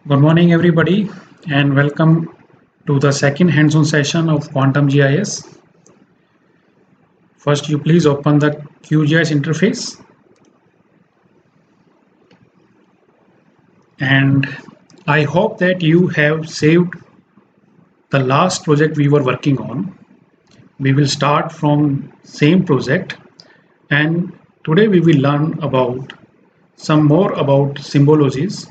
Good morning, everybody, and welcome to the second hands-on session of Quantum GIS. First, you please open the QGIS interface, and I hope that you have saved the last project we were working on. We will start from same project, and today we will learn about some more about symbologies.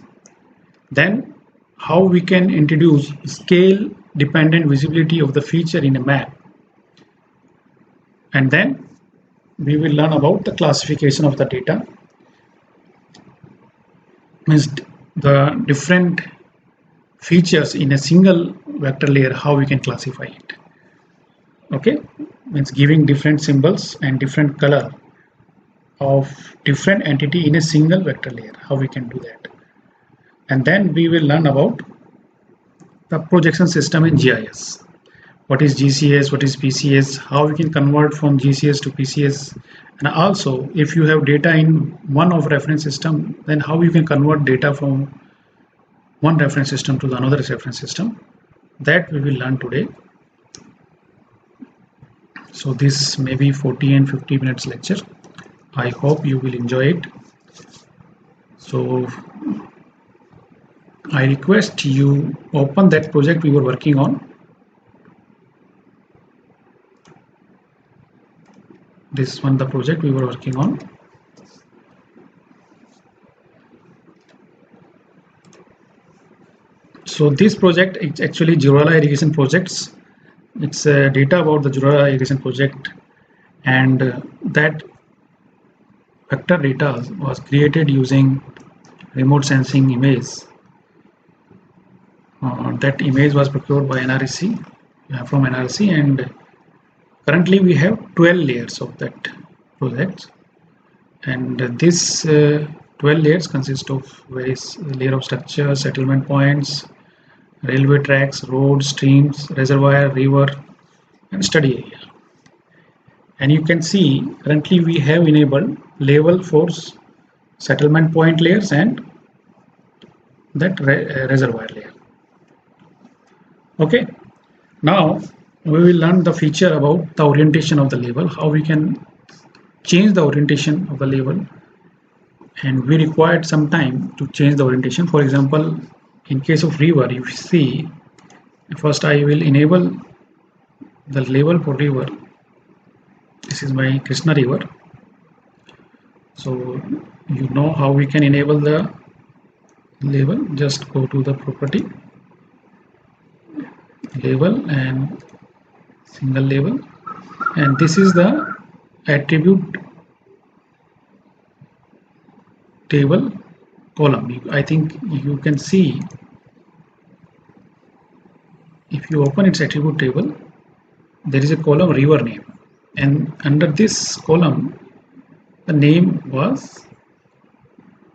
Then how we can introduce scale dependent visibility of the feature in a map. And then we will learn about the classification of the data, means the different features in a single vector layer, how we can classify it. Okay, means giving different symbols and different color of different entity in a single vector layer, how we can do that. And then we will learn about the projection system in GIS. What is GCS, what is PCS, how we can convert from GCS to PCS, and also if you have data in one of reference system, then how you can convert data from one reference system to another reference system. That we will learn today. So this may be 40 and 50 minutes lecture. I hope you will enjoy it. So I request you open that project we were working on. This one, the project we were working on. So this project is actually Jurala irrigation projects. It's data about the Jurala irrigation project, and that vector data was created using remote sensing image. That image was procured by NRC, from NRC, and currently we have 12 layers of that project, and this 12 layers consist of various layer of structure, settlement points, railway tracks, roads, streams, reservoir, river, and study area. And you can see currently we have enabled level for settlement point layers and that reservoir layer. Okay, now we will learn the feature about the orientation of the label, how we can change the orientation of the label, and we required some time to change the orientation. For example, in case of river, you see, first I will enable the label for river. This is my Krishna river. So you know how we can enable the label. Just go to the property, label, and single label, and this is the attribute table column. I think you can see, if you open its attribute table, there is a column river name, and under this column the name was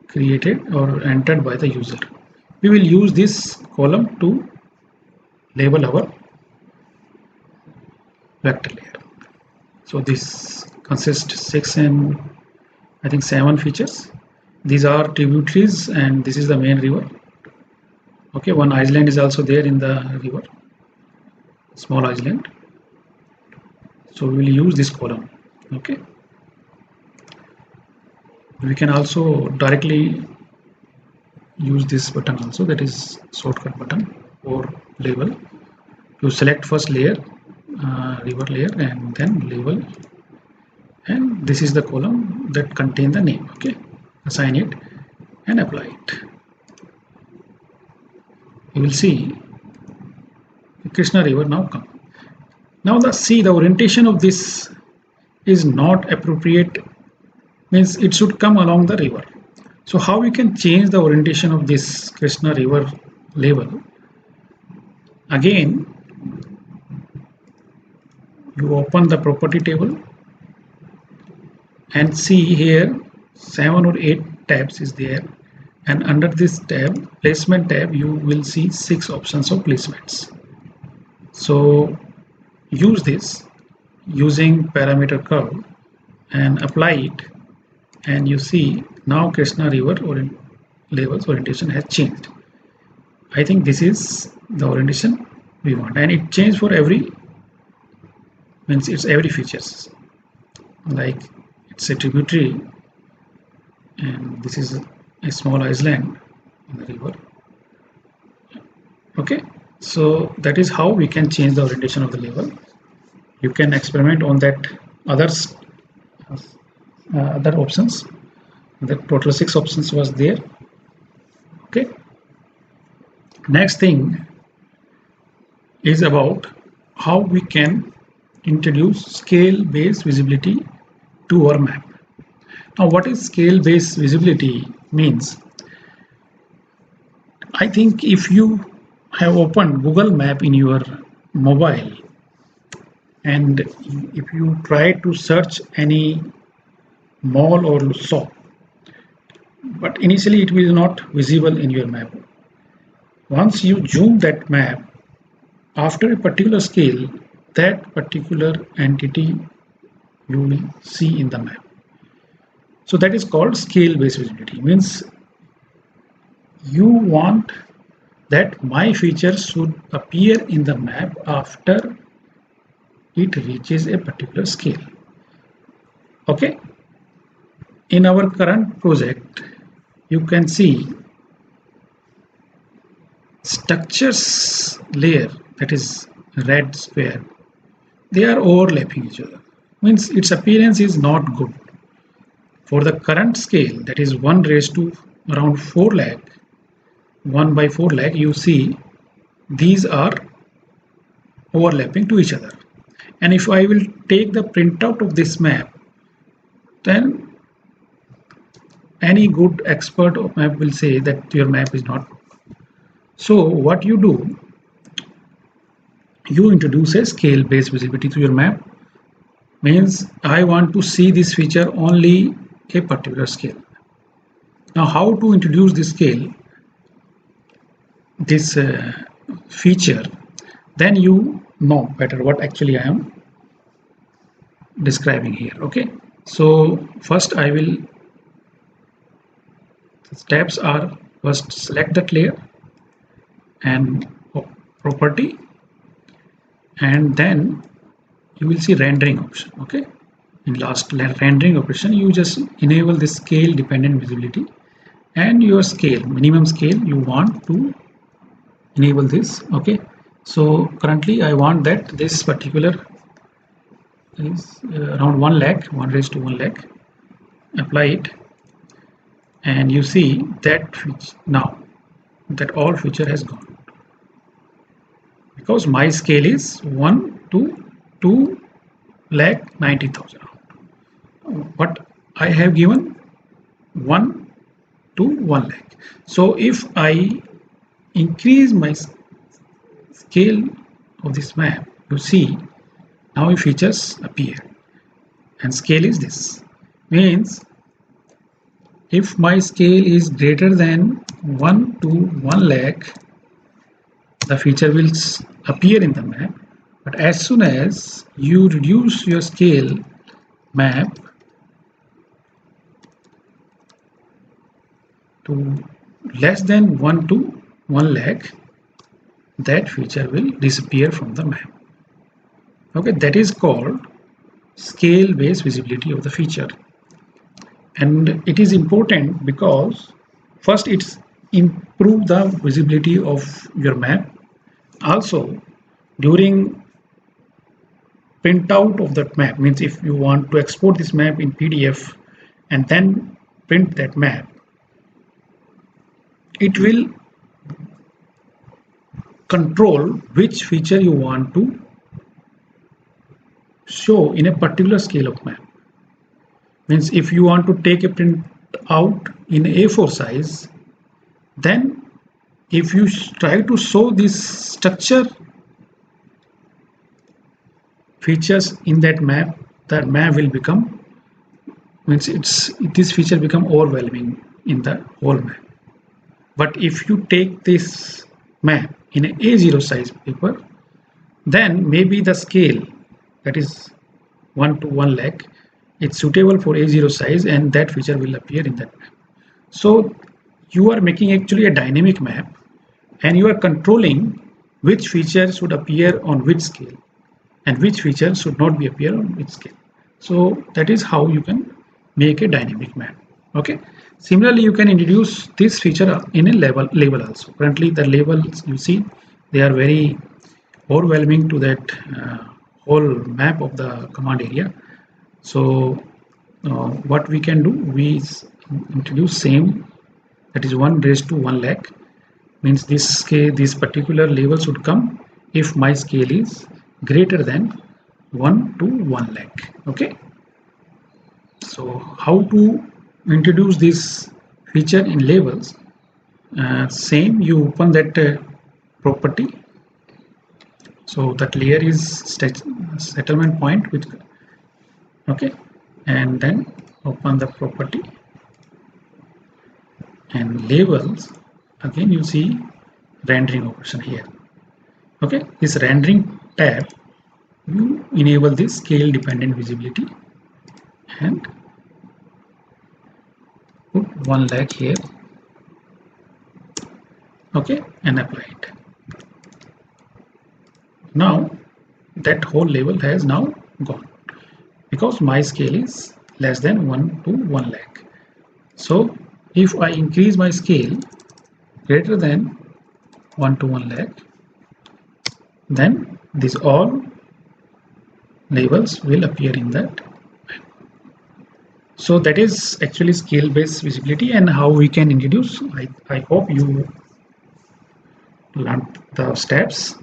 created or entered by the user. We will use this column to label our vector layer. So this consists 6 and I think 7 features. These are tributaries, and this is the main river. Okay, one island is also there in the river, small island. So we will use this column. Okay, we can also directly use this button also, that is shortcut button or label. You select first layer, river layer, and then label, and this is the column that contain the name. Okay, assign it and apply it. You will see the Krishna river now come. Now the orientation of this is not appropriate, means it should come along the river. So how we can change the orientation of this Krishna river label? Again, you open the property table and see here 7 or 8 tabs is there, and under this tab, placement tab, you will see 6 options of placements. So use this using parameter curve and apply it, and you see now Krishna river label's orientation has changed. I think this is the orientation we want, and it changes for every, means it's every features, like it's a tributary and this is a small island in the river. Okay, so that is how we can change the orientation of the level. You can experiment on that others, other options. The total 6 options was there. Okay, next thing is about how we can introduce scale-based visibility to our map. Now, what is scale-based visibility means? I think if you have opened Google Map in your mobile and if you try to search any mall or shop, but initially it will not visible in your map. Once you zoom that map, after a particular scale, that particular entity you will see in the map. So that is called scale-based visibility. Means you want that my features should appear in the map after it reaches a particular scale. Okay. In our current project, you can see structures layer, that is red square, they are overlapping each other. Means its appearance is not good. For the current scale, that is 1 raised to around 4 lakh, 1 by 4 lakh, you see these are overlapping to each other. And if I will take the printout of this map, then any good expert of map will say that your map is not. So what you do, you introduce a scale-based visibility to your map. Means I want to see this feature only a particular scale. Now, how to introduce this scale, this feature, then you know better what actually I am describing here. Okay, so first I will, the steps are, first select that layer and property, and then you will see rendering option. Okay, in last rendering operation, you just enable this scale dependent visibility, and your scale, minimum scale, you want to enable this. Okay, so currently I want that this particular is around 1 lakh, 1 raised to 1 lakh. Apply it, and you see that now that all feature has gone, because my scale is 1 to 2 lakh 90,000, but I have given 1 to 1 lakh. So if I increase my scale of this map, you see now features appear, and scale is this. Means if my scale is greater than 1 to 1 lakh, the feature will appear in the map. But as soon as you reduce your scale map to less than 1 to 1 lakh, that feature will disappear from the map. Okay, that is called scale-based visibility of the feature. And it is important because first it's improve the visibility of your map. Also, during printout of that map, means if you want to export this map in PDF and then print that map, it will control which feature you want to show in a particular scale of map. Means if you want to take a print out in A4 size, then if you try to show this structure features in that map will become, means this feature become overwhelming in the whole map. But if you take this map in an A0 size paper, then maybe the scale, that is 1 to 1 lakh, it's suitable for A0 size, and that feature will appear in that map. So you are making actually a dynamic map, and you are controlling which feature should appear on which scale and which feature should not be appear on which scale. So that is how you can make a dynamic map. Okay. Similarly, you can introduce this feature in a label also. Currently, the labels you see, they are very overwhelming to that whole map of the command area. So what we can do, we introduce same, that is 1 raised to 1 lakh, means this scale, this particular label should come if my scale is greater than 1 to 1 lakh. Okay. So how to introduce this feature in labels? Same, you open that property. So that layer is settlement point, which okay, and then open the property and labels. Again, you see rendering option here. Okay, this rendering tab, you enable this scale dependent visibility and put 1 lakh here. Okay, and apply it. Now that whole label has now gone because my scale is less than 1 to 1 lakh. So if I increase my scale greater than 1 to 1 lakh, then these all labels will appear in that. So that is actually scale based visibility and how we can introduce. I hope you learned the steps,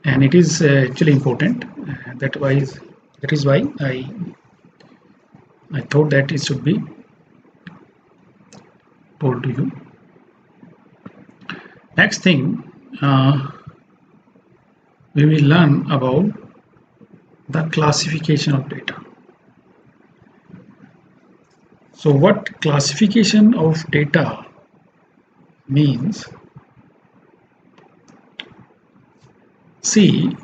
and it is actually important. That is why I thought that it should be told to you. Next thing, we will learn about the classification of data. So what classification of data means? See,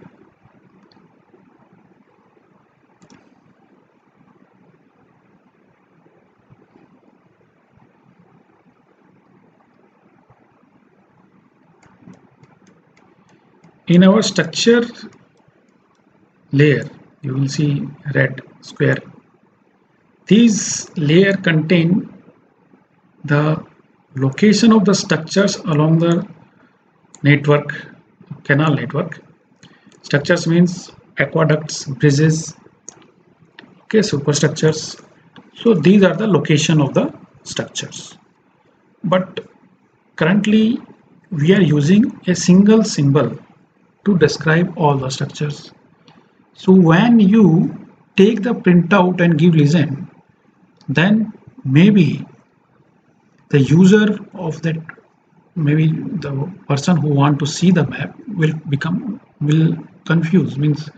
in our structure layer, you will see red square. These layer contain the location of the structures along the network, canal network. Structures means aqueducts, bridges, okay, superstructures. So these are the location of the structures. But currently we are using a single symbol to describe all the structures. So when you take the printout and give listen, then maybe the user of that, maybe the person who want to see the map will confuse, means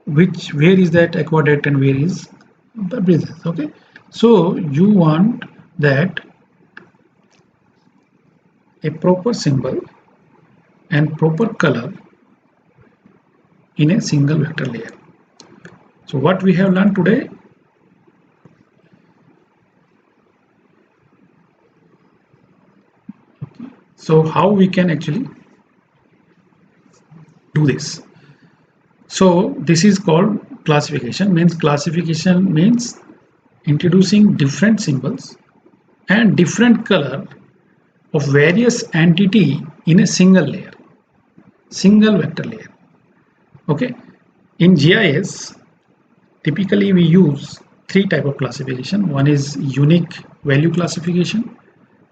where is that aqueduct and where is the bridges. Okay, so you want that a proper symbol and proper color in a single vector layer. So what we have learned today, so how we can actually do this. So this is called classification. Classification means introducing different symbols and different color of various entity in a single layer, single vector layer. Okay, in GIS typically we use 3 type of classification. One is unique value classification,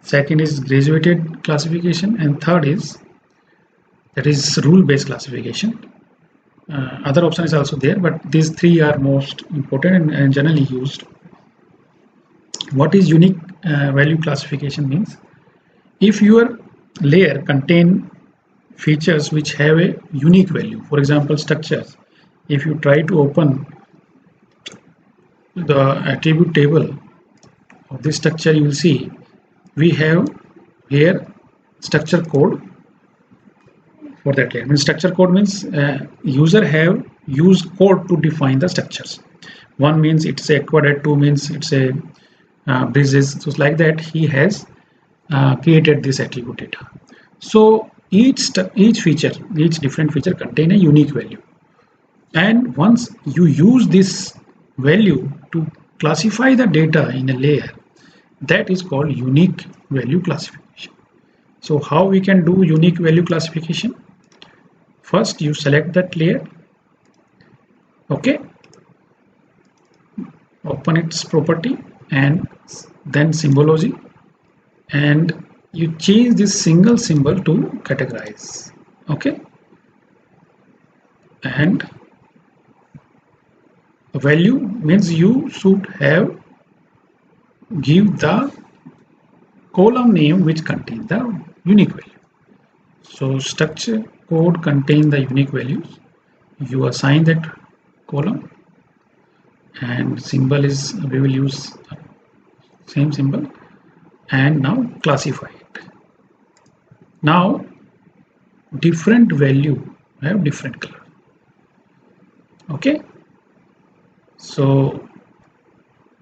second is graduated classification, and third is rule based classification. Other option is also there, but these 3 are most important and generally used. What is unique value classification means? If your layer contain features which have a unique value, for example structures, if you try to open the attribute table of this structure, you will see we have here structure code for that layer. Structure code means user have used code to define the structures. One means it's a aqueduct, 2 means it's a bridges. So like that he has created this attribute data. So each different feature contain a unique value, and once you use this value to classify the data in a layer, that is called unique value classification. So how we can do unique value classification? First you select that layer, okay, open its property and then symbology, and you change this single symbol to categorize, okay, and value means you should have give the column name which contains the unique value. So structure code contain the unique values, you assign that column, and symbol is, we will use same symbol, and now classify it. Now different value have different color, okay. So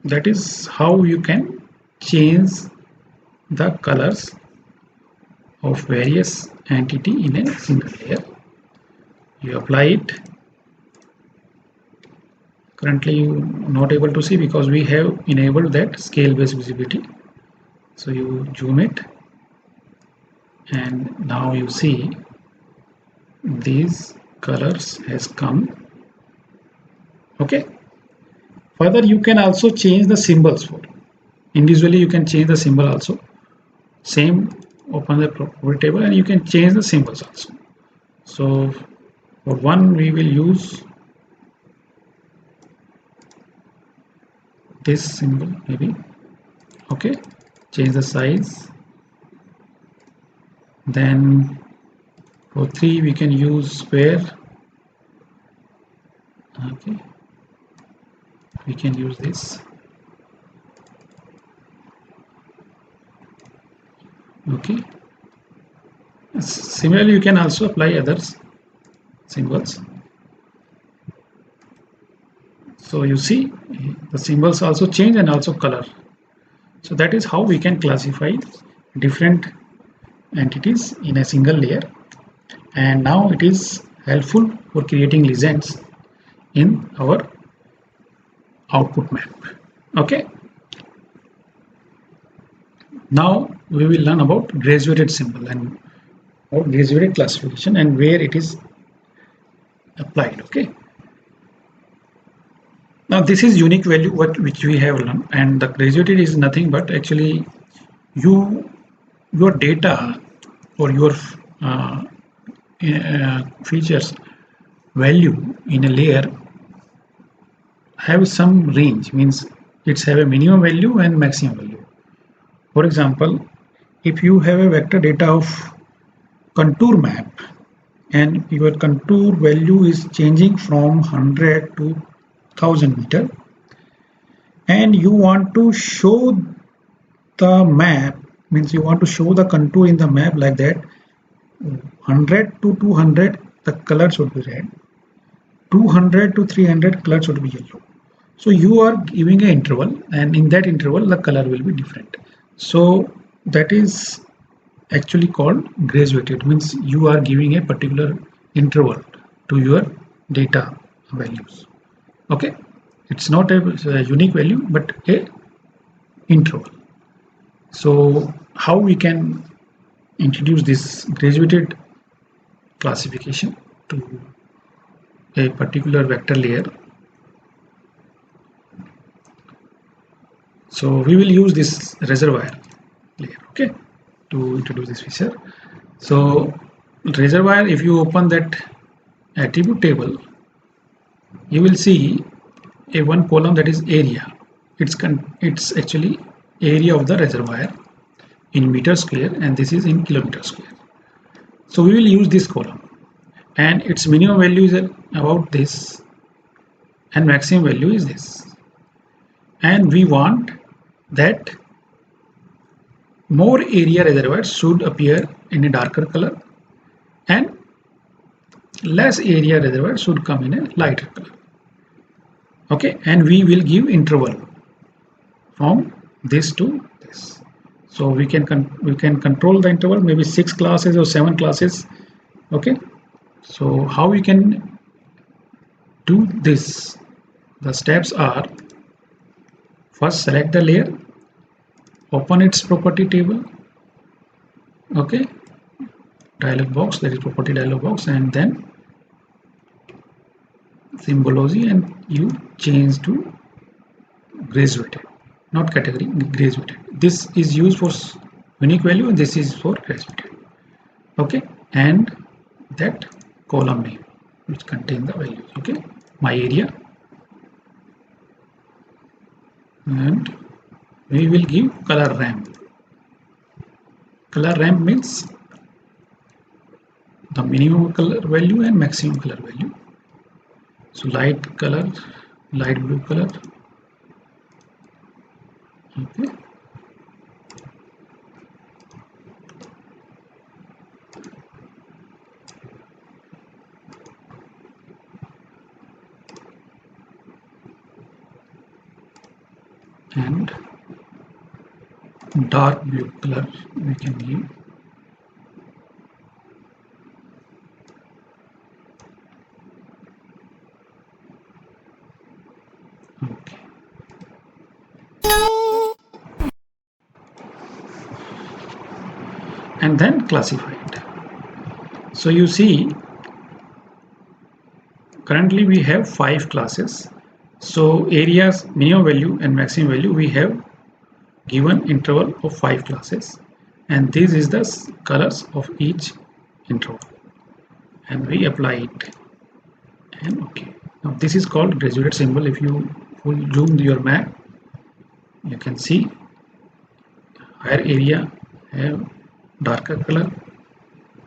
that is how you can change the colors of various entity in a single layer. You apply it. Currently you not able to see because we have enabled that scale based visibility. So you zoom it, and now you see these colors has come, okay. Further you can also change the symbols for individually, you can change the symbol also. Same, open the property table and you can change the symbols also. So for one we will use this symbol maybe, okay, change the size. Then for 3 we can use square, okay, we can use this, okay. Similarly you can also apply others symbols. So you see the symbols also change and also color. So that is how we can classify different entities in a single layer, and now it is helpful for creating legends in our output map, okay. Now we will learn about graduated symbol and or graduated classification and where it is applied, okay. Now this is unique value which we have learned, and the graduated is nothing but actually your data or your features value in a layer have some range, means it's have a minimum value and maximum value. For example, if you have a vector data of contour map and your contour value is changing from 100 to 1000 meter, and you want to show the map, means you want to show the contour in the map like that, 100 to 200 the color should be red, 200 to 300 color should be yellow. So you are giving an interval, and in that interval the color will be different. So that is actually called graduated, means you are giving a particular interval to your data values, okay. It's not a unique value but a interval. So how we can introduce this graduated classification to a particular vector layer? So we will use this reservoir layer, okay, to introduce this feature. So reservoir, if you open that attribute table, you will see a one column that is area. It's actually area of the reservoir in meter square, and this is in kilometer square. So we will use this column, and its minimum value is about this and maximum value is this, and we want that more area reservoir should appear in a darker color and less area reservoir should come in a lighter color, okay. And we will give interval from this to this. So we can control the interval, maybe 6 classes or 7 classes. Okay, so how we can do this? The steps are: first select the layer, open its property table, okay, dialog box, that is property dialog box, and then symbology, and you change to graduated, not category, graduated. This is used for unique value and this is for graduated. Okay, and that column name which contain the values. Okay, my area, and we will give color ramp. Color ramp means the minimum color value and maximum color value. So light color, light blue color. Okay, and dark blue color we can give. Okay, and then classify it. So you see, currently we have 5 classes. So areas minimum value and maximum value, we have given interval of 5 classes, and this is the colors of each interval, and we apply it, and okay. Now this is called graduated symbol. If you full zoom your map, you can see higher area have darker color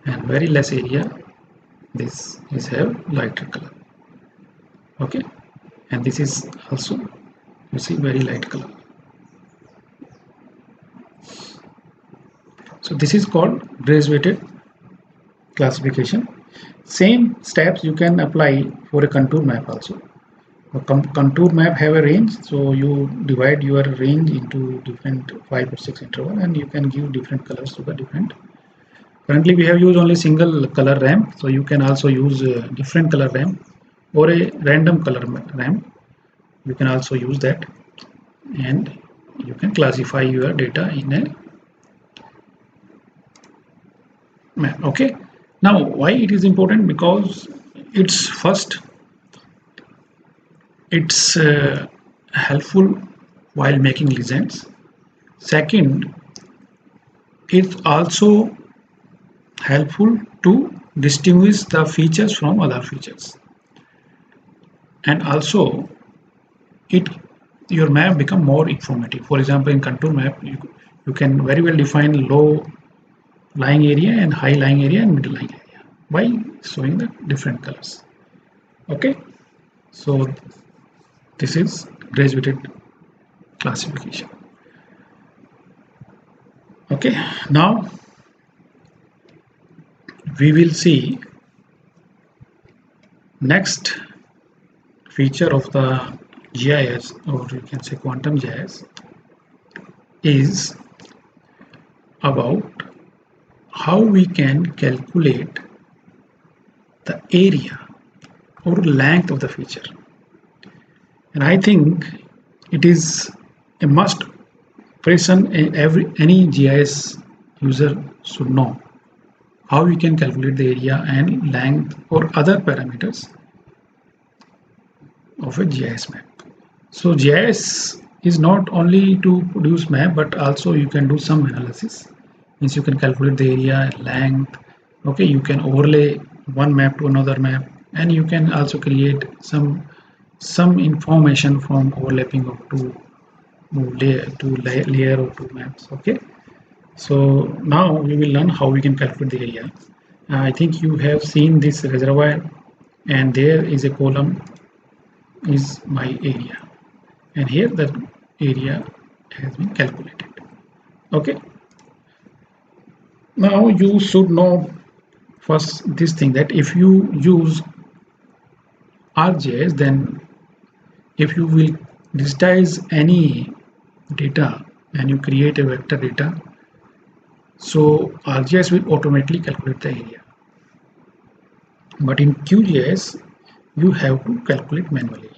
and very less area this is have lighter color. Okay, and this is also, you see, very light color. So this is called graduated classification. Same steps you can apply for a contour map also. A contour map have a range, so you divide your range into different 5 or 6 interval, and you can give different colors to the different. Currently we have used only single color ramp, so you can also use a different color ramp or a random color ramp. You can also use that, and you can classify your data in a map. Okay, now why it is important? Because it's first, it's helpful while making legends. Second, it's also helpful to distinguish the features from other features, and also it your map become more informative. For example, in contour map, you can very well define low lying area and high lying area and middle lying area by showing the different colors. Okay, so this is graduated classification. Okay, now we will see next feature of the GIS, or you can say quantum GIS, is about how we can calculate the area or length of the feature. And I think it is a must person, any GIS user should know how we can calculate the area and length or other parameters of a GIS map. So GIS is not only to produce map, but also you can do some analysis. Means you can calculate the area, length. Okay, you can overlay one map to another map, and you can also create some information from overlapping of two layer or two maps. Okay, so now we will learn how we can calculate the area. I think you have seen this reservoir, and there is a column is my area, and here the area has been calculated. Okay, now you should know first this thing, that if you use ArcGIS, then if you will digitize any data and you create a vector data, So ArcGIS will automatically calculate the area. But in QGIS, you have to calculate manually.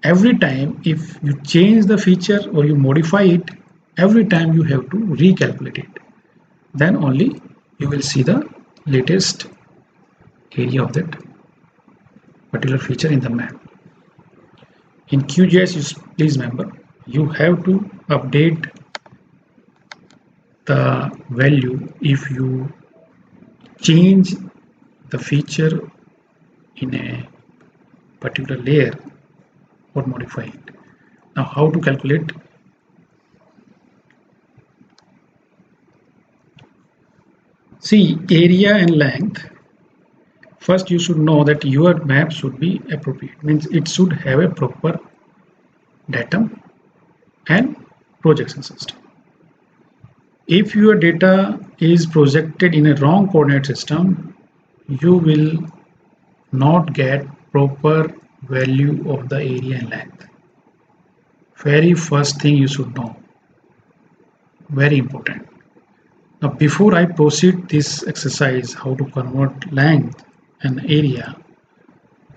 Every time if you change the feature or you modify it, every time you have to recalculate it. Then only you will see the latest area of that particular feature in the map. In QGIS, please remember, you have to update the value if you change the feature in a particular layer or modify it. Now, how to calculate? See, area and length. First, you should know that your map should be appropriate. Means it should have a proper datum and projection system. If your data is projected in a wrong coordinate system, you will not get proper value of the area and length. Very first thing you should know. Very important. Now, before I proceed this exercise, how to convert length and area,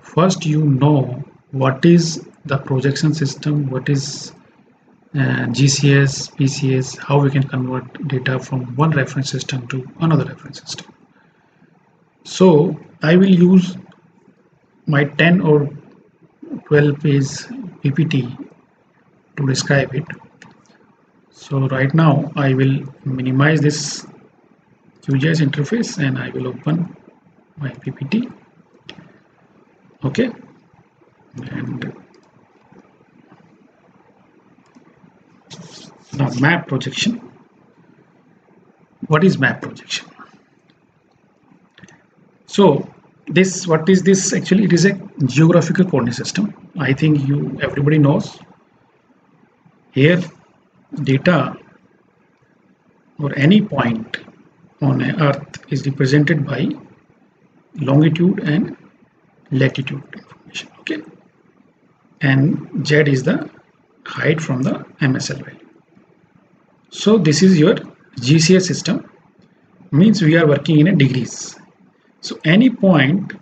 first you know what is the projection system, what is GCS, PCS, how we can convert data from one reference system to another reference system. So I will use my 10 or 12 page PPT to describe it. So right now I will minimize this QGIS interface and I will open my PPT. Okay, and now map projection. What is map projection? So this, what is this actually? It is a geographical coordinate system. I think everybody knows. Here data or any point on earth is represented by longitude and latitude information. Okay, and Z is the height from the MSL value. So this is your GCS system, means we are working in a degrees. So any point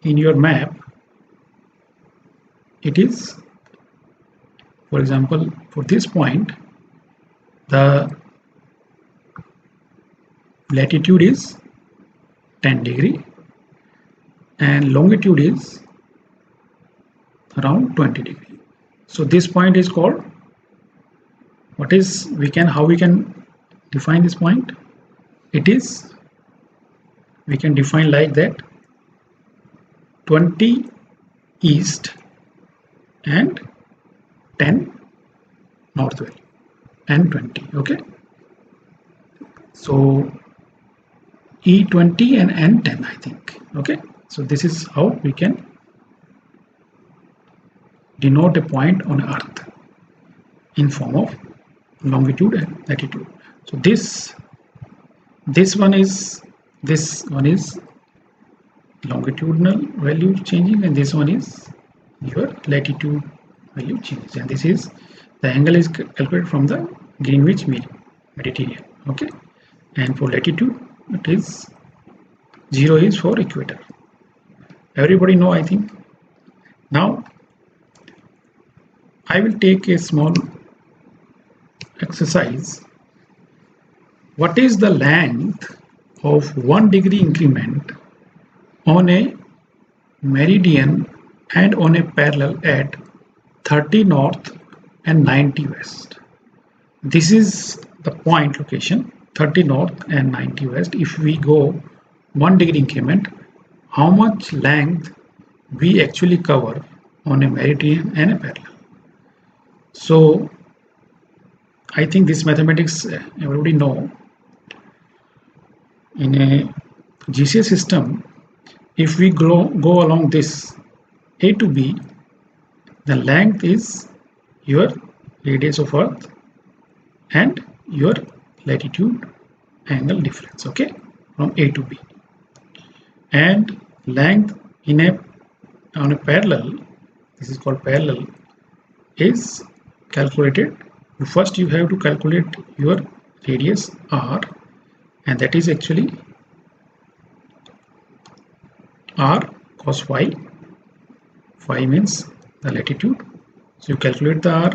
in your map, it is, for example, for this point, the latitude is 10 degree and longitude is around 20 degree. So this point is called, what is, how we can define this point? It is, we can define like that, 20 east and 10 north value and 20. Okay, so E20 and N10, I think. Okay, so this is how we can denote a point on earth in form of longitude and latitude. So this one is longitudinal value changing and this one is your latitude value changes, and this is the angle is calculated from the Greenwich Mediterranean. Okay, and for latitude it is 0 is for equator. Everybody know, I think. Now I will take a small exercise. What is the length of 1 degree increment on a meridian and on a parallel at 30 north and 90 west? This is the point location, 30 north and 90 west. If we go 1 degree increment, how much length we actually cover on a meridian and a parallel? So I think this mathematics everybody know. In a GCS system, if we go along this A to B, the length is your radius of earth and your latitude angle difference, okay, from A to B. And length on a parallel, this is called parallel, is calculated. First you have to calculate your radius r, and that is actually r cos phi. Phi means the latitude. So you calculate the r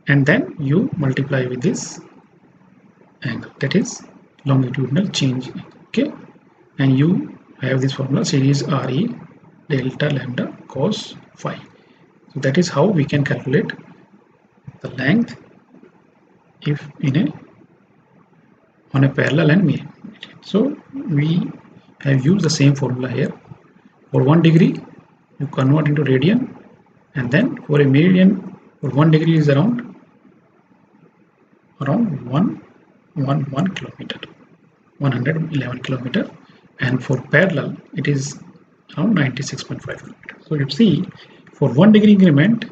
and then you multiply with this angle, that is longitudinal change. Okay, and you have this formula series re delta lambda cos phi. So that is how we can calculate the length if in a on a parallel and median. So we have used the same formula here. For 1 degree you convert into radian, and then for a meridian for 1 degree is around 111 kilometer, 111 kilometer, and for parallel it is around 96.5 kilometer. So you see, for 1 degree increment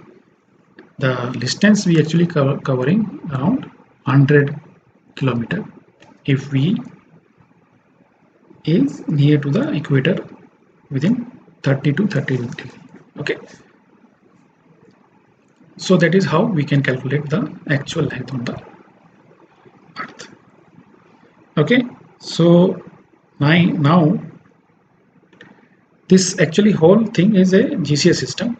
the distance we actually covering around 100 kilometer if we is near to the equator within 30 to 30 degree. Okay, so that is how we can calculate the actual length on the earth. Okay, so now this actually whole thing is a GCS system.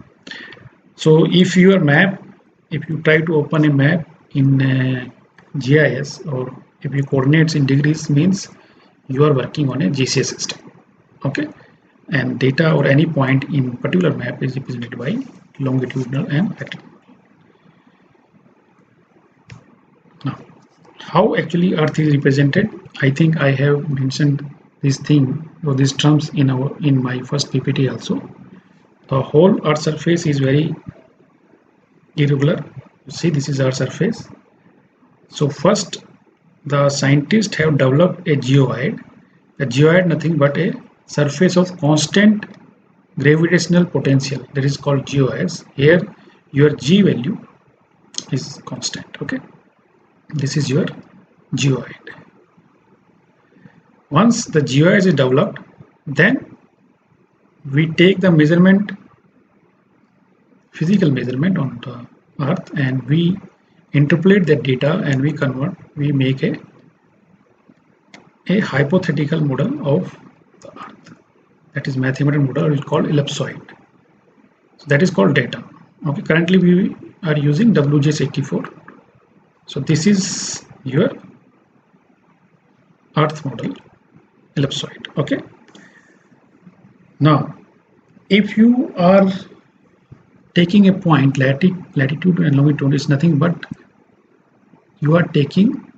So if your map, if you try to open a map in GIS, or if you coordinates in degrees, means you are working on a GCS system. Okay, and data or any point in particular map is represented by longitudinal and latitudinal. Now, how actually Earth is represented? I think I have mentioned this thing or these terms in my first PPT also. The whole Earth surface is very irregular. You see, this is Earth surface. So first, the scientists have developed a geoid. A geoid nothing but a surface of constant gravitational potential, that is called GIS. Here your G value is constant. Okay, this is your geoid. Once the GIS is developed, then we take the measurement, physical measurement on the earth, and we interpolate that data and we convert, we make a hypothetical model of the earth. That is mathematical model is called ellipsoid. So that is called data. Okay, currently we are using WGS84. So this is your earth model, ellipsoid. Okay, now if you are taking a point, latitude and longitude is nothing but you are taking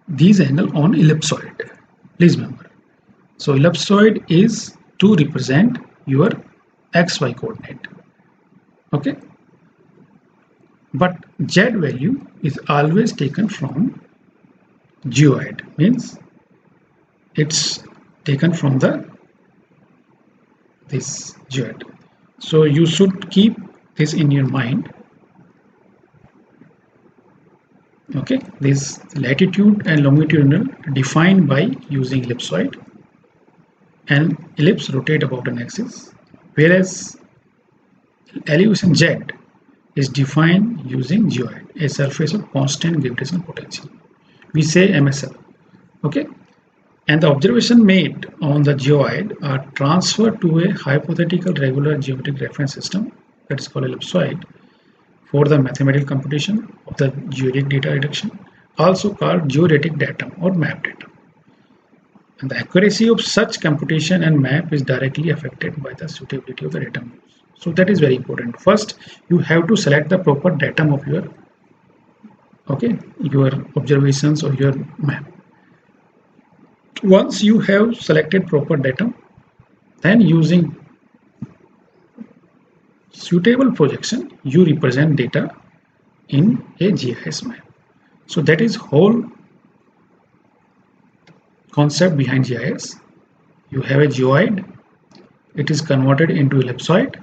these angle on ellipsoid. Please remember. So ellipsoid is to represent your XY coordinate. Okay, but Z value is always taken from geoid, means it's taken from this geoid. So you should keep this in your mind. Okay, this latitude and longitudinal defined by using ellipsoid, and ellipse rotate about an axis, whereas elevation Z is defined using geoid, a surface of constant gravitational potential. We say MSL. Okay, and the observation made on the geoid are transferred to a hypothetical regular geometric reference system, that is called ellipsoid, for the mathematical computation of the geodetic data reduction, also called geodetic datum or map datum. And the accuracy of such computation and map is directly affected by the suitability of the datum used. So that is very important. First, you have to select the proper datum of your observations or your map. Once you have selected proper datum, then using suitable projection, you represent data in a GIS map. So that is whole concept behind GIS. You have a geoid, it is converted into ellipsoid,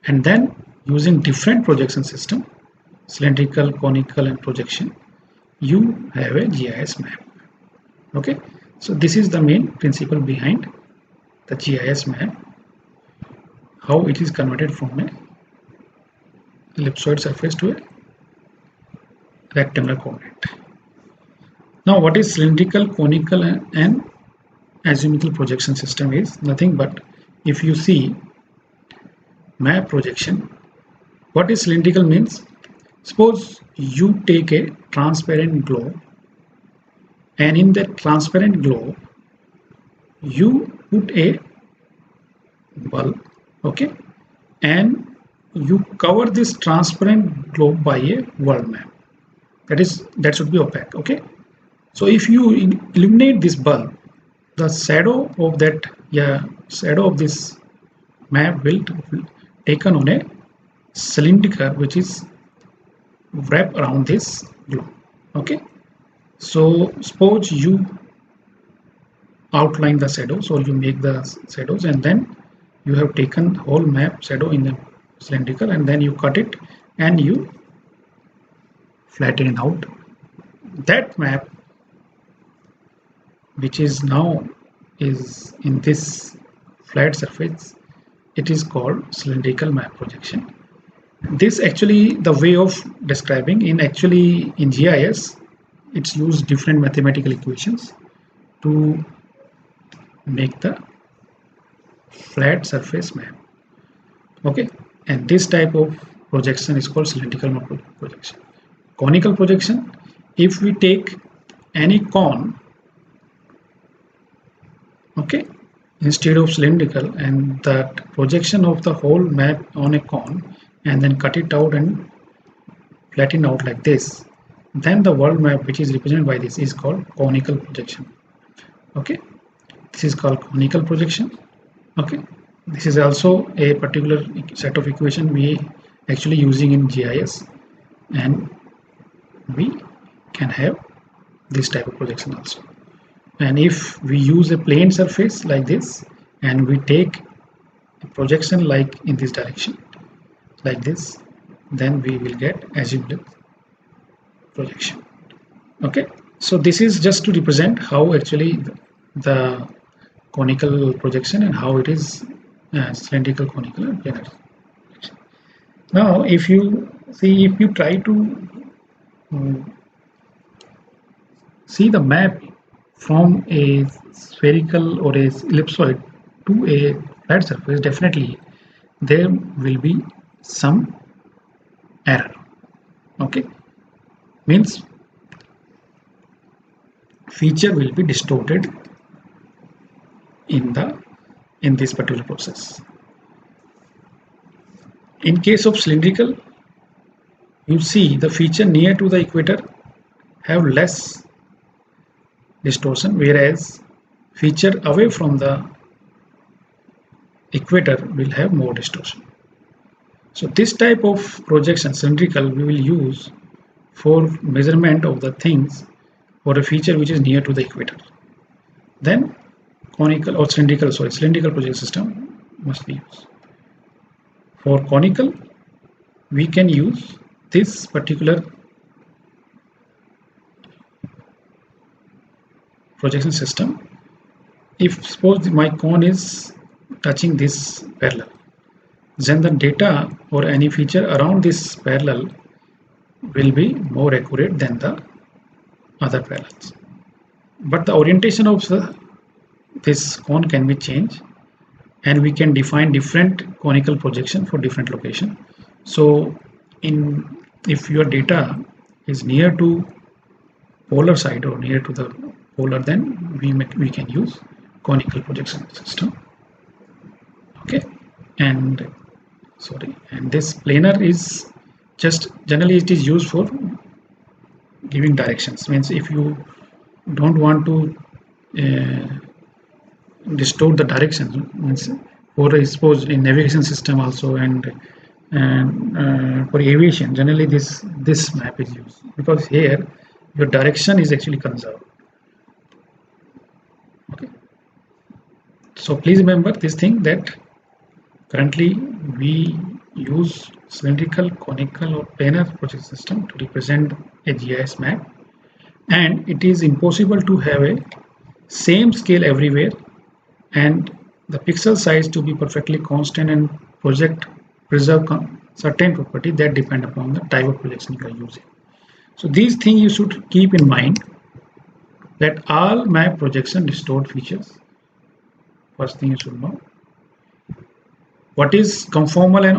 and then using different projection system, cylindrical, conical, and projection, you have a GIS map. Okay, so this is the main principle behind the GIS map, how it is converted from a ellipsoid surface to a rectangular coordinate. Now what is cylindrical, conical and azimuthal projection system is nothing but, if you see map projection, what is cylindrical means, suppose you take a transparent globe and in that transparent globe you put a bulb, okay, and you cover this transparent globe by a world map, that should be opaque, okay. So if you illuminate this bulb, the shadow of that, shadow of this map will taken on a cylinder which is wrapped around this globe, okay. So suppose you outline the shadows or you make the shadows, and then you have taken whole map shadow in the cylindrical, and then you cut it and you flatten it out. That map which is now is in this flat surface, it is called cylindrical map projection. This actually the way of describing, in GIS it's used different mathematical equations to make the flat surface map, okay. And this type of projection is called cylindrical map projection. Conical projection, if we take any cone, okay, instead of cylindrical, and that projection of the whole map on a cone and then cut it out and flatten out like this, then the world map which is represented by this is called conical projection, okay. This is called conical projection, okay. This is also a particular set of equation we actually using in GIS, and we can have this type of projection also. And if we use a plane surface like this and we take a projection like in this direction like this, then we will get azimuthal projection, okay. So this is just to represent how actually the conical projection and how it is cylindrical, conical and planar projection. Now if you see, if you try to see the map from a spherical or a ellipsoid to a flat surface, definitely there will be some error, okay. Means feature will be distorted in this particular process. In case of cylindrical, you see the feature near to the equator have less distortion, whereas feature away from the equator will have more distortion. So this type of projection, cylindrical, we will use for measurement of the things or a feature which is near to the equator. Then conical or cylindrical projection system must be used. For conical, we can use this particular projection system. If suppose my cone is touching this parallel, then the data or any feature around this parallel will be more accurate than the other parallels. But the orientation of this cone can be changed, and we can define different conical projection for different location. So if your data is near to polar side or near to the polar, then we can use conical projection system, okay. And this planar is just generally it is used for giving directions. Means if you don't want to distort the directions, means for suppose in navigation system also, and for aviation generally this map is used, because here your direction is actually conserved, okay. So please remember this thing, that currently we use cylindrical, conical or planar projection system to represent a GIS map, and it is impossible to have a same scale everywhere and the pixel size to be perfectly constant and preserve certain property that depend upon the type of projection you are using. So these things you should keep in mind that all map projection distort features. First thing you should know. What is conformal and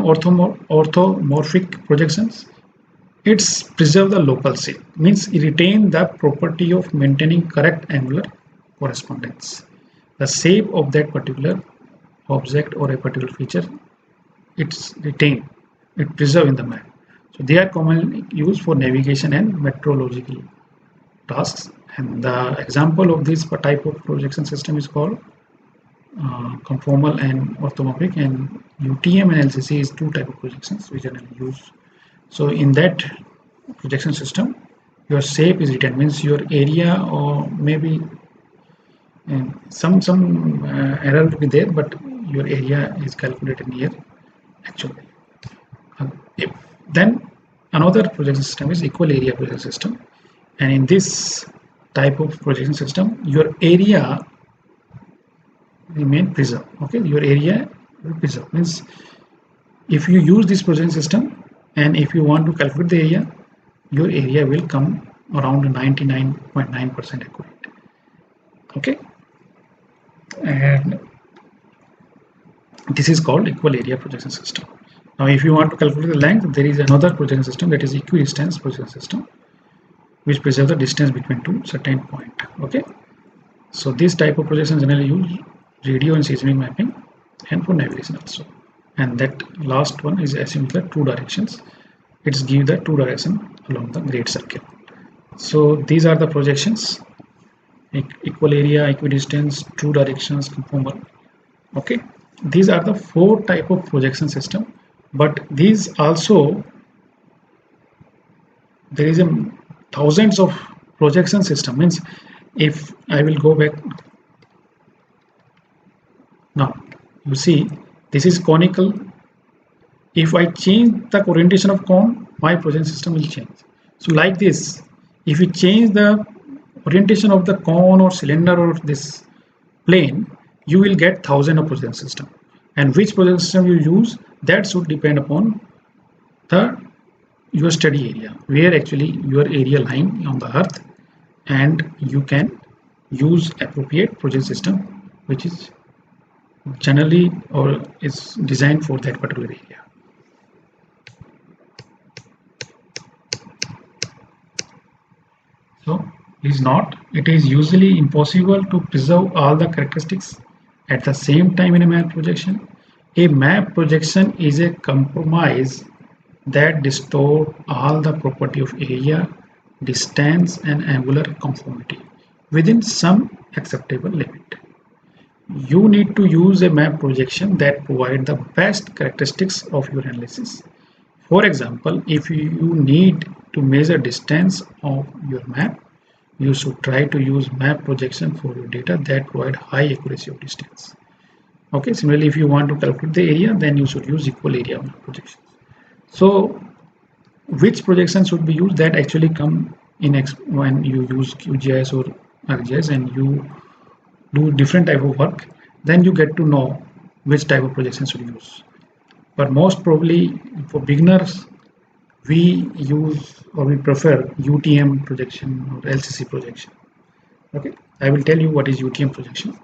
orthomorphic projections? It's preserve the local shape, means it retain the property of maintaining correct angular correspondence. The shape of that particular object or a particular feature, it's retained, it preserved in the map. So they are commonly used for navigation and meteorological tasks. And the example of this type of projection system is called conformal and orthomorphic, and UTM and LCC is two type of projections we generally use. So in that projection system, your shape is written, means your area, or maybe some error will be there, but your area is calculated here actually. Then another projection system is equal area projection system, and in this type of projection system, your area remain preserved. Okay, your area will preserve, means if you use this projection system and if you want to calculate the area, your area will come around 99.9% accurate. Okay, and this is called equal area projection system. Now if you want to calculate the length, there is another projection system, that is equidistance projection system, which preserves the distance between two certain point. Okay, so this type of projection generally use radio and seismic mapping and for navigation also. And that last one is assumes the two directions. It's give the two direction along the great circle. So these are the projections: equal area, equidistance, two directions, conformal. Okay, these are the four type of projection system. But these also, there is a thousands of projection system. Means if I will go back now, you see this is conical. If I change the orientation of cone, my projection system will change. So like this, if you change the orientation of the cone or cylinder or this plane, you will get thousands of projection system. And which projection system you use, that should depend upon your study area, where actually your area lying on the earth, and you can use appropriate projection system which is generally or is designed for that particular area. So it is usually impossible to preserve all the characteristics at the same time in a map projection. A map projection is a compromise that distorts all the property of area, distance and angular conformity within some acceptable limit. You need to use a map projection that provides the best characteristics of your analysis. For example, if you need to measure distance of your map, you should try to use map projection for your data that provide high accuracy of distance. Okay, similarly, if you want to calculate the area, then you should use equal area projection. So which projection should be used? That actually come in when you use QGIS or ArcGIS and you do different type of work, then you get to know which type of projection should use. But most probably for beginners, we use or we prefer UTM projection or LCC projection. Okay, I will tell you what is UTM projection,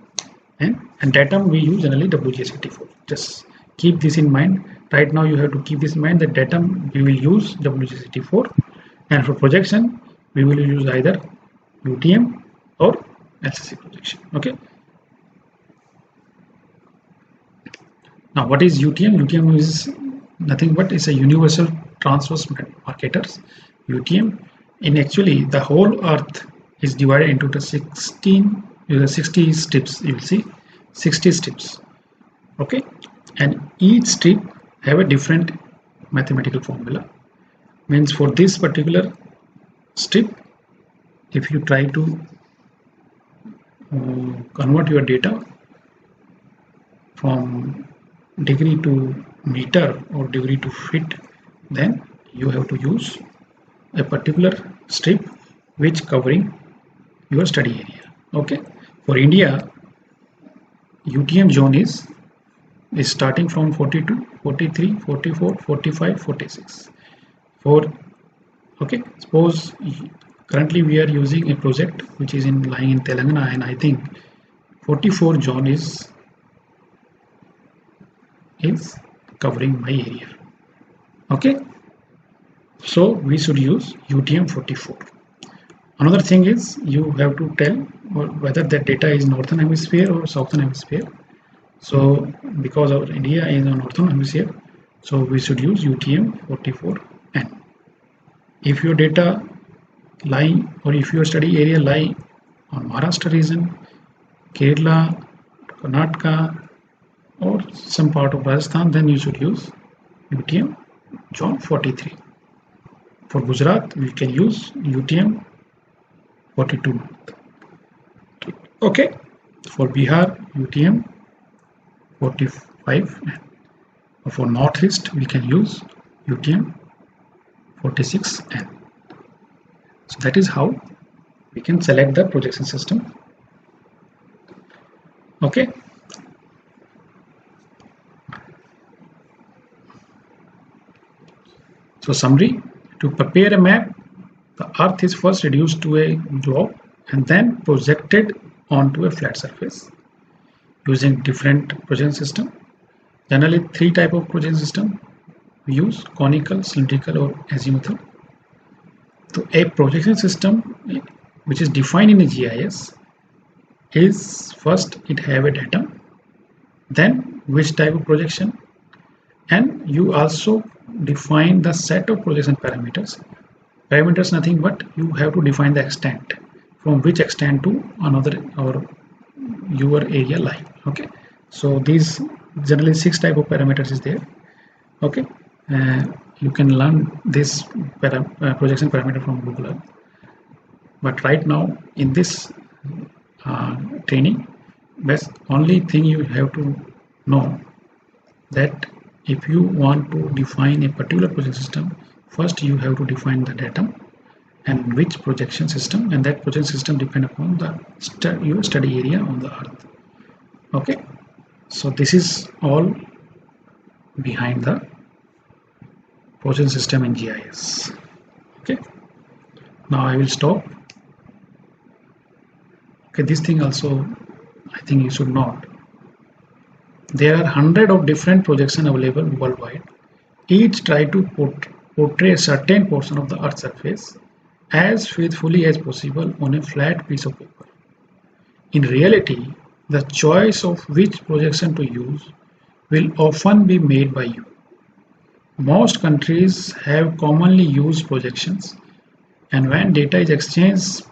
and datum we use generally WGS84. Just keep this in mind. Right now you have to keep this in mind that datum we will use WGS84, and for projection we will use either UTM or LCC projection. Okay. Now what is UTM? UTM is nothing but it's a universal transverse marketers. UTM, in actually the whole earth is divided into the 60 strips. You will see 60 strips. Okay, and each strip have a different mathematical formula. Means for this particular strip, if you try to convert your data from degree to meter or degree to feet, then you have to use a particular strip which covering your study area. Okay, for India, UTM zone is starting from 42, 43, 44, 45, 46. For okay, suppose Currently we are using a project which is lying in Telangana, and I think 44 zone is covering my area. Okay, so we should use UTM 44. Another thing is you have to tell whether that data is northern hemisphere or southern hemisphere. So because our India is a northern hemisphere, so we should use UTM 44N. If your data lie, or if your study area lie on Maharashtra region, Kerala, Karnataka, or some part of Rajasthan, then you should use UTM zone 43. For Gujarat, we can use UTM 42. Okay. For Bihar, UTM 45. For Northeast, we can use UTM 46N. So that is how we can select the projection system. Okay. So summary, to prepare a map, the Earth is first reduced to a globe and then projected onto a flat surface using different projection system. Generally, three type of projection system we use: conical, cylindrical, or azimuthal. So a projection system which is defined in a GIS is first it have a datum, then which type of projection, and you also define the set of projection parameters. Parameters nothing but you have to define the extent, from which extent to another or your area line. Okay, so these generally 6 type of parameters is there. Okay, you can learn this projection parameter from Google Earth. But right now in this training, best only thing you have to know that if you want to define a particular projection system, first you have to define the datum and which projection system, and that projection system depend upon the your study area on the Earth. Okay, so this is all behind the projection system in GIS. Okay, now I will stop. Okay, this thing also I think you should note. There are hundreds of different projections available worldwide. Each try to portray a certain portion of the Earth's surface as faithfully as possible on a flat piece of paper. In reality, the choice of which projection to use will often be made by you. Most countries have commonly used projections, and when data is exchanged,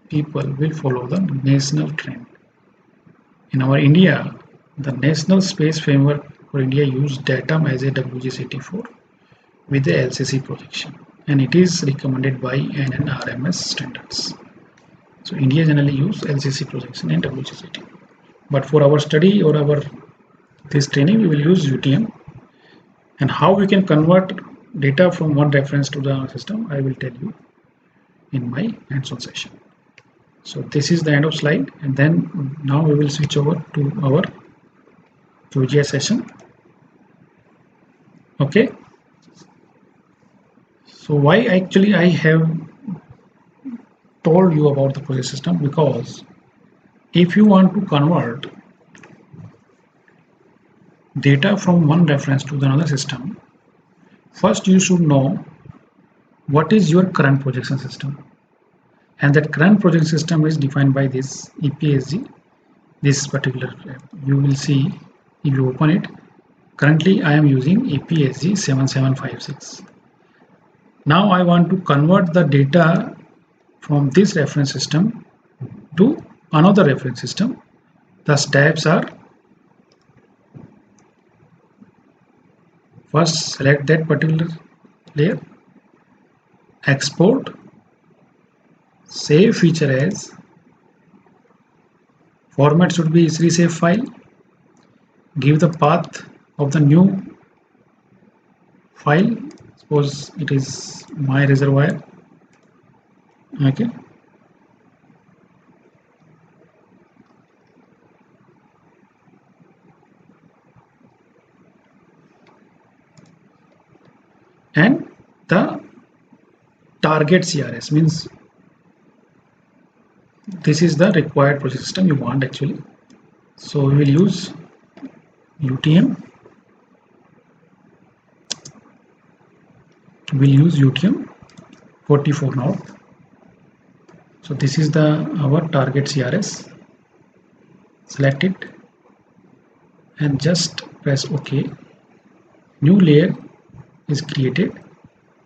people will follow the national trend. In our India, the National Space Framework for India used datum as a WGS84 with the LCC projection, and it is recommended by NNRMS standards. So India generally use LCC projection and WGS80. But for our study or our this training, we will use UTM. And how we can convert data from one reference to the other system, I will tell you in my hands-on session. So this is the end of slide, and then now we will switch over to our QGIS session. Okay. So why actually I have told you about the projection system, because if you want to convert data from one reference to another system, first you should know what is your current projection system, and that current projection system is defined by this EPSG. This particular you will see if you open it. Currently I am using EPSG 7756. Now I want to convert the data from this reference system to another reference system. The steps are: first select that particular layer, export, save feature as, format should be save file, give the path of the new file, suppose it is my reservoir. Okay, and the target CRS means this is the required project system you want actually. So we will use UTM. We'll use UTM 44 North. So this is our target CRS. Select it and just press OK. New layer is created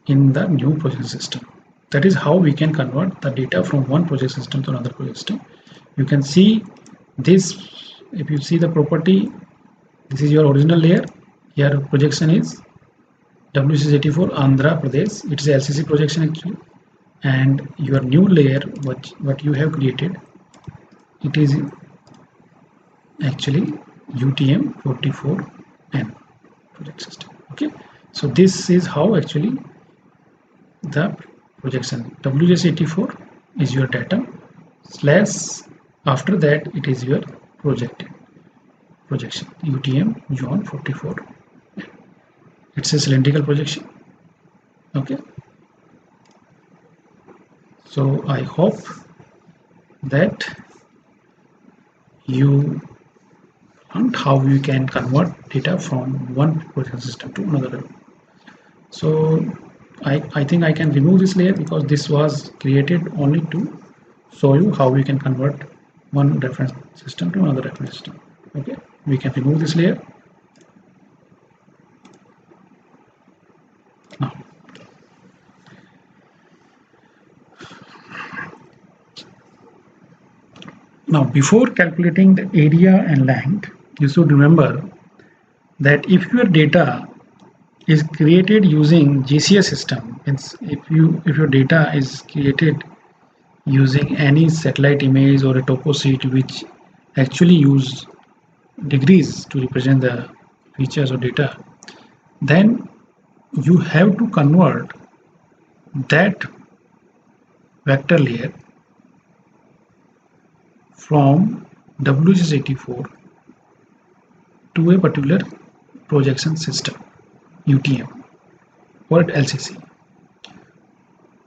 in the new project system. That is how we can convert the data from one project system to another project system. You can see this. If you see the property, this is your original layer. Here projection is WCS84 Andhra Pradesh. It is LCC projection actually. And your new layer, what you have created, it is actually UTM 44N project system. Okay, so this is how actually the projection. WCS84 is your data slash, after that it is your projected projection UTM Zone 44. It's a cylindrical projection. Okay, so I hope that you learned how you can convert data from one projection system to another. So I think I can remove this layer because this was created only to show you how we can convert one reference system to another reference system. Okay, we can remove this layer. Now, before calculating the area and length, you should remember that if your data is created using GCS system, means if your data is created using any satellite image or a topo sheet which actually use degrees to represent the features or data, then you have to convert that vector layer from WCS84 to a particular projection system, UTM or LCC,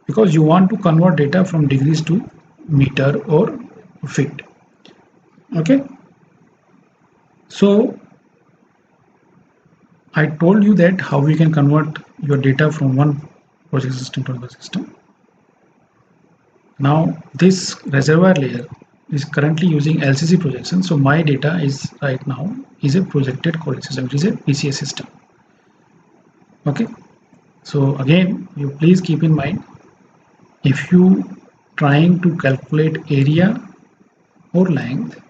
because you want to convert data from degrees to meter or feet. Okay, so I told you that how we can convert your data from one project system to another system. Now this reservoir layer is currently using LCC projection, so my data is right now is a projected coordinate system, which is a PCS system. Okay, so again, you please keep in mind, if you trying to calculate area or length,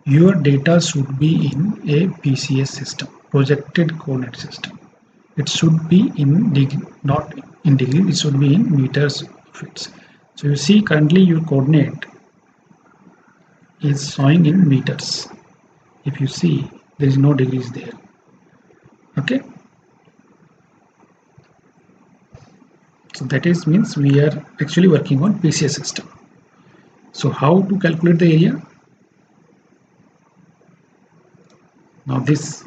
your data should be in a PCS system, projected coordinate system. It should be in degree, not in degree, it should be in meters feet. So you see currently your coordinate is showing in meters. If you see, there is no degrees there. Okay, so that is means we are actually working on PCS system. So how to calculate the area? Now this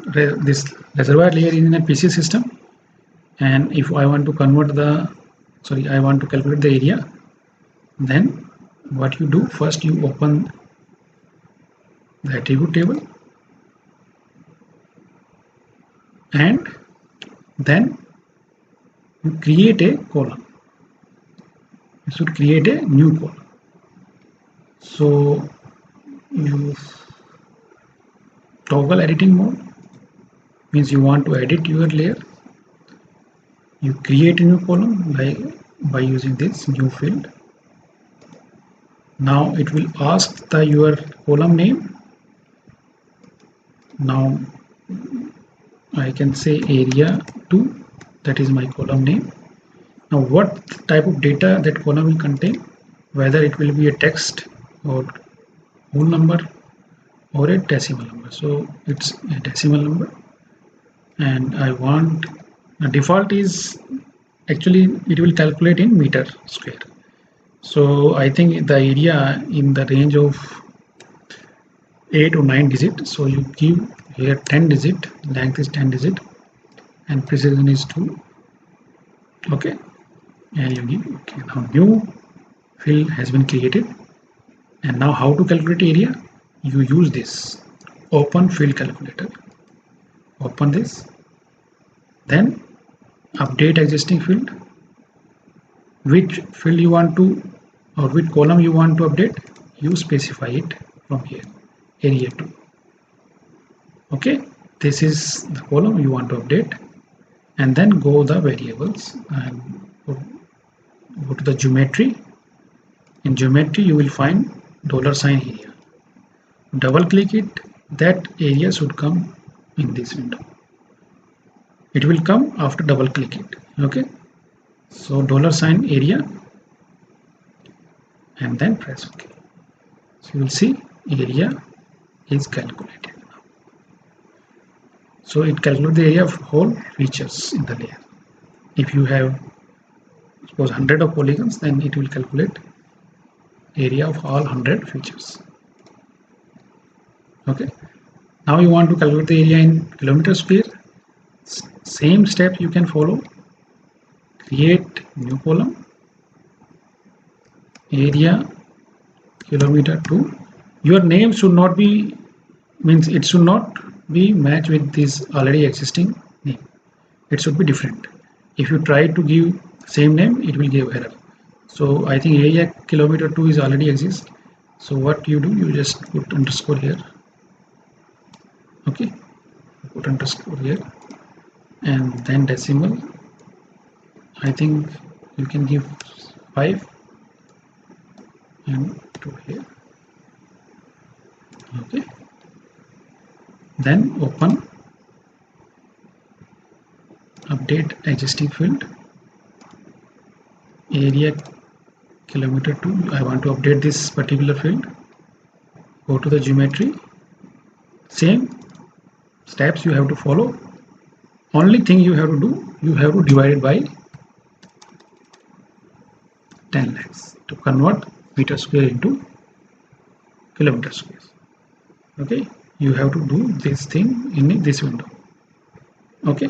reservoir layer is in a PCS system, and if I want to convert I want to calculate the area, then what you do, first you open the attribute table and then you create a column. You should create a new column. So you toggle editing mode, means you want to edit your layer. You create a new column by using this new field. Now it will ask your column name. Now I can say area 2, that is my column name. Now what type of data that column will contain, whether it will be a text or whole number or a decimal number. So it's a decimal number, and I want the default is actually it will calculate in meter square. So I think the area in the range of 8 or 9 digit. So you give here 10 digit, length is 10 digit, and precision is 2. Okay, and you give okay. Now new field has been created, And now how to calculate area? You use this open field calculator. Open this, then update existing field. Which field you want to, or which column you want to update, you specify it from here, area 2. Okay, this is the column you want to update, and then go the variables and go to the geometry. In geometry you will find $sign area. Double click it, that area should come in this window. It will come after double click it. Okay, so $sign area, and then press OK. So you will see area is calculated now. So it calculates the area of whole features in the layer. If you have suppose 100 of polygons, then it will calculate area of all 100 features. Okay, now you want to calculate the area in kilometer square. Same step you can follow. Create new column, area kilometer 2. Your name should not be, means it should not be matched with this already existing name. It should be different. If you try to give same name, it will give error. So I think area kilometer 2 is already exist. So what you do, you just put underscore here. Okay, put underscore here, and then decimal. I think you can give 5 and 2 here. Okay, then open update existing field, area kilometer 2. I want to update this particular field. Go to the geometry. Same steps you have to follow. Only thing you have to do, you have to divide it by 10 lakhs to convert meter square into kilometer square. Okay, you have to do this thing in this window. Okay,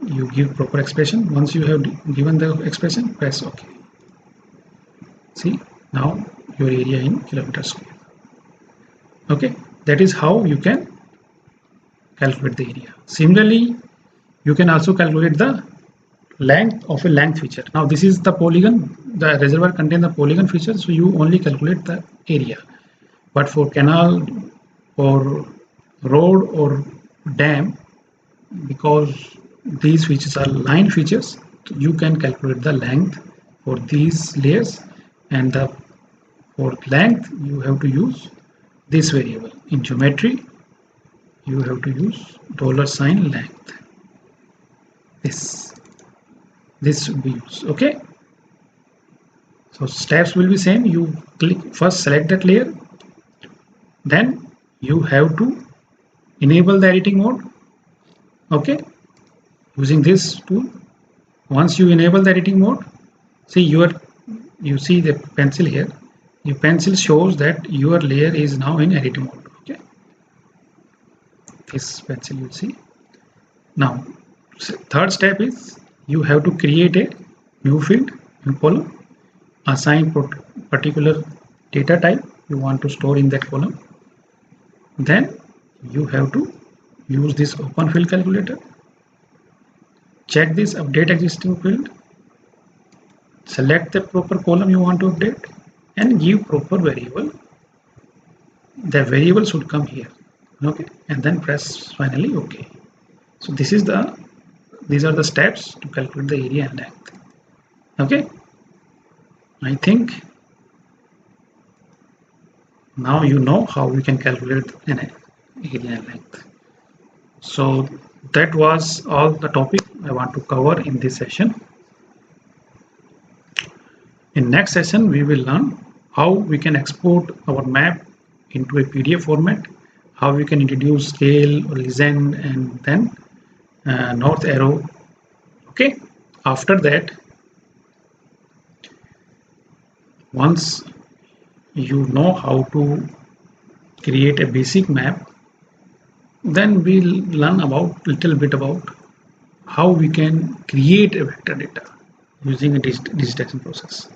you give proper expression. Once you have given the expression, press OK. See, now your area in kilometer square. Okay, that is how you can calculate the area. Similarly, you can also calculate the length of a length feature. Now this is the polygon, the reservoir contains the polygon feature, so you only calculate the area. But for canal or road or dam, because these features are line features, you can calculate the length for these layers, and for length you have to use this variable. In geometry you have to use $sign length. This should be used. Okay, so steps will be same. You click first, select that layer, then you have to enable the editing mode. Okay, using this tool. Once you enable the editing mode, see you see the pencil here. The pencil shows that your layer is now in editing mode. Okay, this pencil you see. Now third step is you have to create a new field, new column, assign particular data type you want to store in that column. Then you have to use this open field calculator. Check this update existing field, select the proper column you want to update, and give proper variable. The variable should come here. Okay, and then press finally OK. So these are the steps to calculate the area and length. Okay, I think now you know how we can calculate an area and length. So that was all the topic I want to cover in this session. In next session we will learn how we can export our map into a PDF format, how we can introduce scale or legend, and then north arrow. Okay, after that, once you know how to create a basic map, then we'll learn about little bit about how we can create a vector data using a digitization process.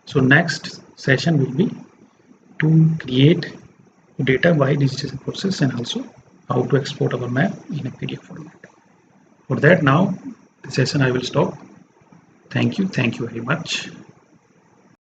So next session will be to create data by digitization process and also how to export our map in a PDF format. For that, now the session I will stop. Thank you very much.